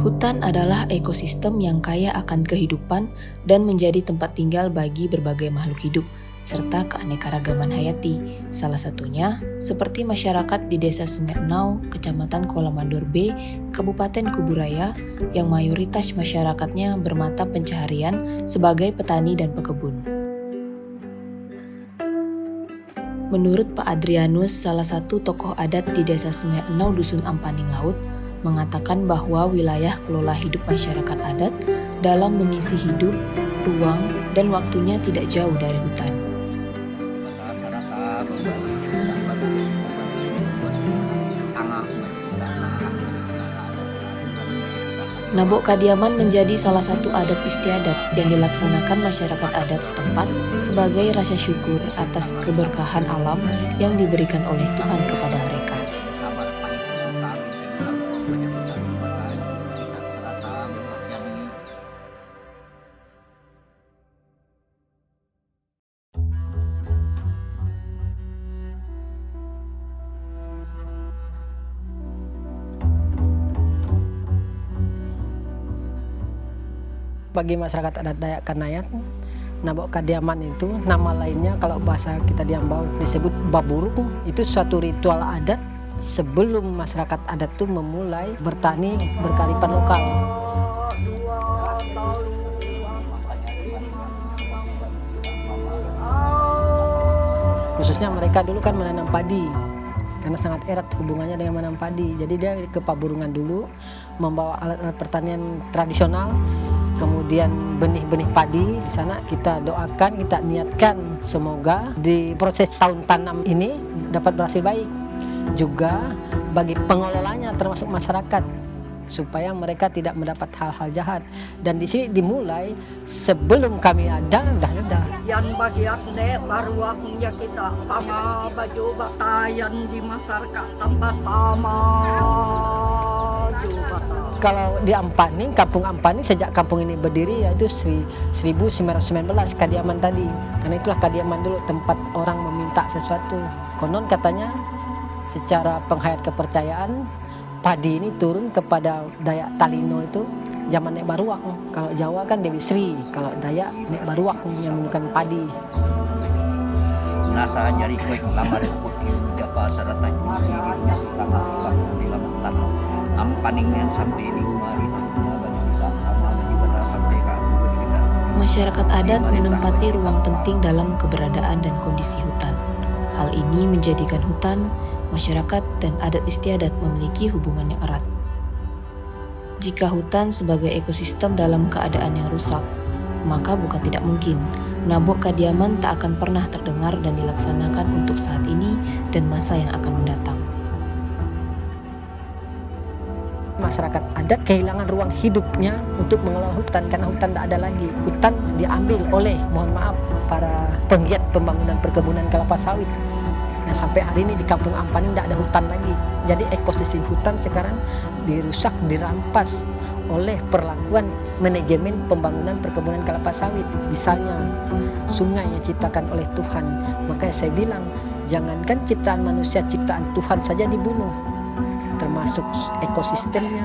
Hutan adalah ekosistem yang kaya akan kehidupan dan menjadi tempat tinggal bagi berbagai makhluk hidup, serta keanekaragaman hayati. Salah satunya, seperti masyarakat di Desa Sungai Enau, Kecamatan Kuala Mandor B, Kabupaten Kuburaya, yang mayoritas masyarakatnya bermata pencaharian sebagai petani dan pekebun. Menurut Pak Adrianus, salah satu tokoh adat di Desa Sungai Enau Dusun Ampaning Laut, mengatakan bahwa wilayah kelola hidup masyarakat adat dalam mengisi hidup, ruang, dan waktunya tidak jauh dari hutan. Nabok Kadiaman menjadi salah satu adat istiadat yang dilaksanakan masyarakat adat setempat sebagai rasa syukur atas keberkahan alam yang diberikan oleh Tuhan kepada mereka. Bagi masyarakat adat Dayak Kanayat, Nabok Kadiaman itu nama lainnya kalau bahasa kita di Ambau disebut baburuk. Itu suatu ritual adat sebelum masyarakat adat itu memulai bertani berkearifan lokal. Khususnya mereka dulu kan menanam padi, karena sangat erat hubungannya dengan menanam padi. Jadi dia ke paburungan dulu, membawa alat-alat pertanian tradisional, kemudian benih-benih padi. Di sana kita doakan, kita niatkan semoga di proses tahun tanam ini dapat berhasil baik. Juga bagi pengelolanya termasuk masyarakat, supaya mereka tidak mendapat hal-hal jahat. Dan di sini dimulai sebelum kami ada, dah ada. Yang bagian baru waktunya kita pama baju batayan di masyarakat tempat pama baju batayan. Kalau di Ampaning, Kampung Ampaning sejak kampung ini berdiri yaitu 1919 Kadiaman tadi. Karena itulah Kadiaman dulu tempat orang meminta sesuatu. Konon katanya secara penghayat kepercayaan padi ini turun kepada Dayak Talino itu zaman Nek Baruak. Kalau Jawa kan Dewi Sri, kalau Dayak Nek Baruak yang menggunakan padi. Nasa nyari kue lama dan putih japa sarata nyuci di lama di lama tanah Ampaning sampai di kemari Masyarakat adat menempati ruang penting dalam keberadaan dan kondisi hutan. Hal ini menjadikan hutan, masyarakat, dan adat istiadat memiliki hubungan yang erat. Jika hutan sebagai ekosistem dalam keadaan yang rusak, maka bukan tidak mungkin Nabok Kadiaman tak akan pernah terdengar dan dilaksanakan untuk saat ini dan masa yang akan mendatang. Masyarakat adat kehilangan ruang hidupnya untuk mengelola hutan karena hutan tidak ada lagi. Hutan diambil oleh, mohon maaf, para penggiat pembangunan perkebunan kelapa sawit. Nah, sampai hari ini di Kampung Ampaning tidak ada hutan lagi. Jadi ekosistem hutan sekarang dirusak, dirampas oleh perlakuan manajemen pembangunan perkebunan kelapa sawit. Misalnya sungai yang diciptakan oleh Tuhan. Makanya saya bilang, jangankan ciptaan manusia, ciptaan Tuhan saja dibunuh, termasuk ekosistemnya.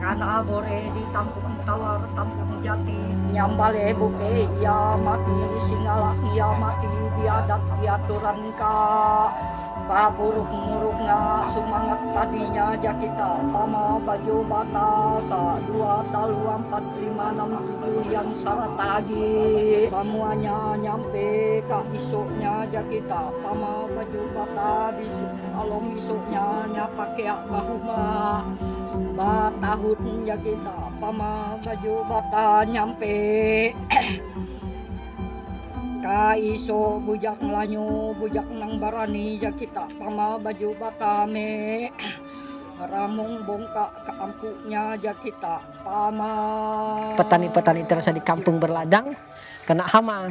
Karena bore di Tampung Tawar, Tampung Jati, nyambale buke ia mati, singalak ia mati, diadat diaturan ka paburuk-murukna semangat tadinya aja kita sama baju batasa 2 talu 4 5 6 7 yang syarat tagi semuanya nyampe ke isuknya aja kita sama baju bata bis along isuknya nyapake bahuma batahun ya kita pama baju bata nyampe ka iso bujak Melanyu bujak nang barani ya kita pama baju bata me ramung bongkak ke ampunya ya kita pama Petani-petani terasa di kampung berladang kena hama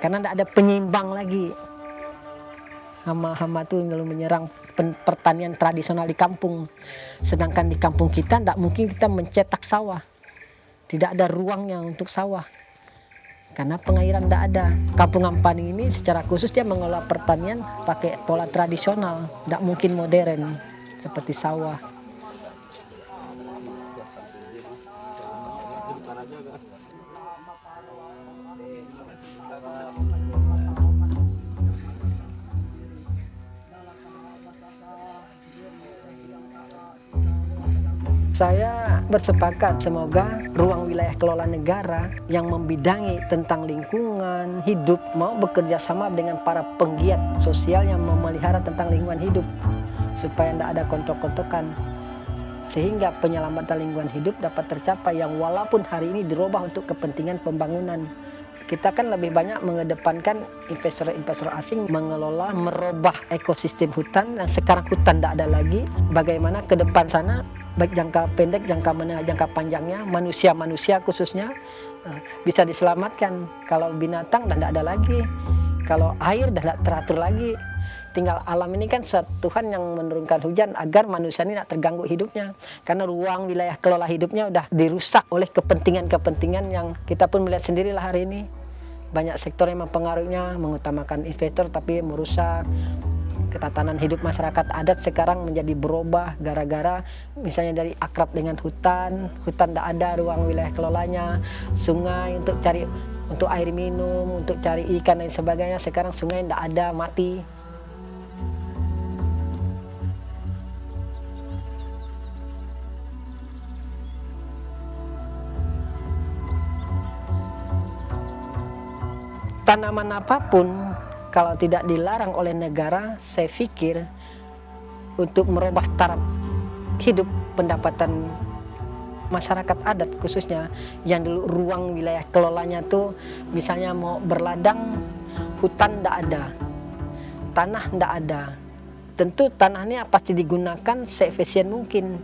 karena tidak ada penyeimbang lagi. Hama-hama itu lalu menyerang pertanian tradisional di kampung. Sedangkan di kampung kita tidak mungkin kita mencetak sawah. Tidak ada ruangnya untuk sawah. Karena pengairan tidak ada. Kampung Ampaning ini secara khusus dia mengelola pertanian pakai pola tradisional. Tidak mungkin modern seperti sawah. Saya bersepakat semoga ruang wilayah kelola negara yang membidangi tentang lingkungan hidup mau bekerja sama dengan para penggiat sosial yang memelihara tentang lingkungan hidup supaya tidak ada kontok-kontokan, sehingga penyelamatan lingkungan hidup dapat tercapai yang walaupun hari ini dirubah untuk kepentingan pembangunan. Kita kan lebih banyak mengedepankan investor-investor asing mengelola, merubah ekosistem hutan yang sekarang hutan tidak ada lagi. Bagaimana ke depan sana, baik jangka pendek, jangka menengah, jangka panjangnya, manusia khususnya bisa diselamatkan. Kalau binatang dah tidak ada lagi, kalau air dah tidak teratur lagi. Tinggal alam ini kan Tuhan yang menurunkan hujan agar manusia ini tidak terganggu hidupnya. Karena ruang wilayah kelola hidupnya udah dirusak oleh kepentingan-kepentingan yang kita pun melihat sendirilah hari ini. Banyak sektor yang mempengaruhinya, mengutamakan investor tapi merusak. Ketatanan hidup masyarakat adat sekarang menjadi berubah gara-gara misalnya dari akrab dengan hutan tidak ada ruang wilayah kelolanya, sungai untuk air minum, untuk cari ikan dan sebagainya, sekarang sungai tidak ada, mati. Tanaman apapun kalau tidak dilarang oleh negara, saya pikir untuk merubah taraf hidup pendapatan masyarakat adat khususnya yang dulu ruang wilayah kelolanya tuh misalnya mau berladang, hutan tidak ada, tanah tidak ada. Tentu tanahnya pasti digunakan seefisien mungkin.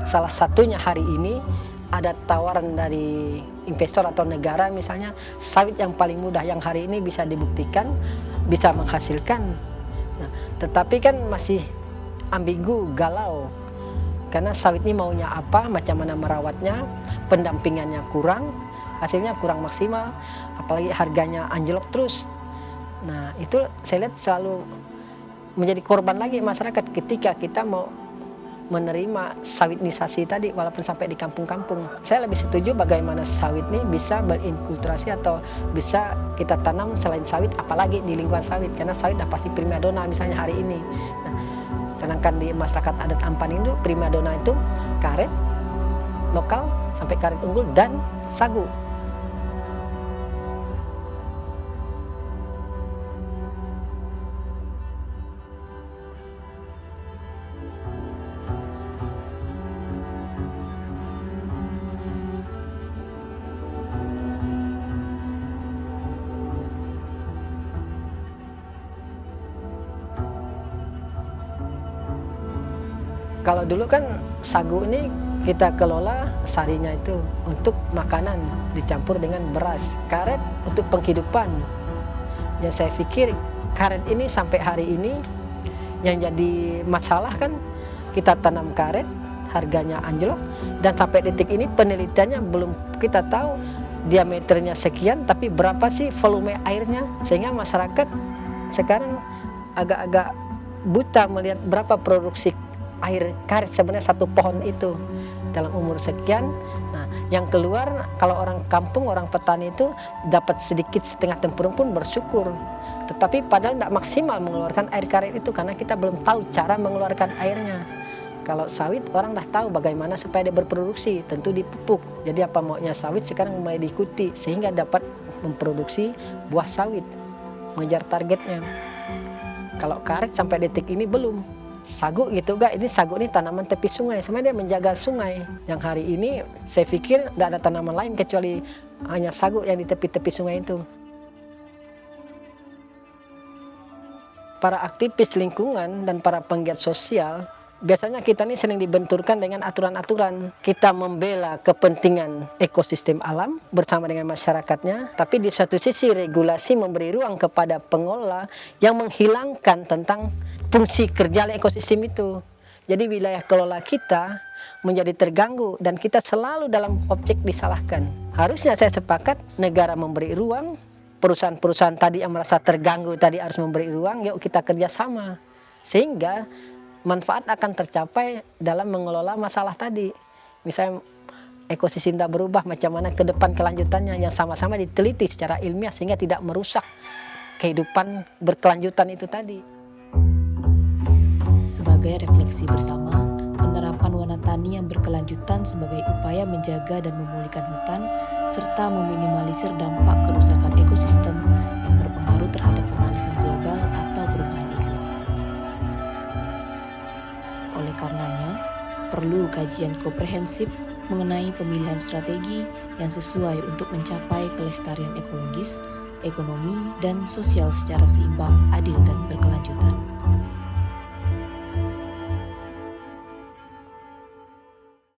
Salah satunya hari ini ada tawaran dari investor atau negara misalnya sawit yang paling mudah yang hari ini bisa dibuktikan bisa menghasilkan. Nah, tetapi kan masih ambigu, galau. Karena sawit ini maunya apa, macam mana merawatnya, pendampingannya kurang, hasilnya kurang maksimal, apalagi harganya anjlok terus. Nah, itu saya lihat selalu menjadi korban lagi masyarakat ketika kita mau menerima sawitnisasi tadi walaupun sampai di kampung-kampung. Saya lebih setuju bagaimana sawit ini bisa berinkulturasi atau bisa kita tanam selain sawit apalagi di lingkungan sawit karena sawit dah pasti primadona misalnya hari ini. Nah, sedangkan di masyarakat adat Ampani itu primadona itu karet lokal sampai karet unggul dan sagu. Kalau dulu kan sagu ini kita kelola sarinya itu untuk makanan dicampur dengan beras. Karet untuk penghidupan. Yang saya pikir karet ini sampai hari ini yang jadi masalah kan kita tanam karet, harganya anjlok dan sampai detik ini penelitiannya belum kita tahu diameternya sekian tapi berapa sih volume airnya sehingga masyarakat sekarang agak-agak buta melihat berapa produksi air karet sebenarnya satu pohon itu dalam umur sekian. Nah, yang keluar kalau orang kampung, orang petani itu dapat sedikit setengah tempurung pun bersyukur. Tetapi padahal tidak maksimal mengeluarkan air karet itu karena kita belum tahu cara mengeluarkan airnya. Kalau sawit orang dah tahu bagaimana supaya dia berproduksi, tentu dipupuk. Jadi apa maunya sawit sekarang mulai diikuti sehingga dapat memproduksi buah sawit, mengejar targetnya. Kalau karet sampai detik ini belum. Sagu gitu gak, ini sagu ini tanaman tepi sungai, sebenarnya dia menjaga sungai. Yang hari ini saya pikir tidak ada tanaman lain kecuali hanya sagu yang di tepi-tepi sungai itu. Para aktivis lingkungan dan para penggiat sosial biasanya kita ini sering dibenturkan dengan aturan-aturan. Kita membela kepentingan ekosistem alam bersama dengan masyarakatnya, tapi di satu sisi regulasi memberi ruang kepada pengelola yang menghilangkan tentang fungsi kerja ekosistem itu. Jadi wilayah kelola kita menjadi terganggu dan kita selalu dalam objek disalahkan. Harusnya saya sepakat negara memberi ruang, perusahaan-perusahaan tadi yang merasa terganggu tadi harus memberi ruang, yuk kita kerjasama. Sehingga manfaat akan tercapai dalam mengelola masalah tadi. Misalnya ekosistem tidak berubah, macam mana ke depan kelanjutannya yang sama-sama diteliti secara ilmiah sehingga tidak merusak kehidupan berkelanjutan itu tadi. Sebagai refleksi bersama, penerapan warna tani yang berkelanjutan sebagai upaya menjaga dan memulihkan hutan serta meminimalisir dampak kerusakan ekosistem yang berpengaruh terhadap pemanasan global atau perubahan iklim. Oleh karenanya, perlu kajian komprehensif mengenai pemilihan strategi yang sesuai untuk mencapai kelestarian ekologis, ekonomi, dan sosial secara seimbang, adil, dan berkelanjutan.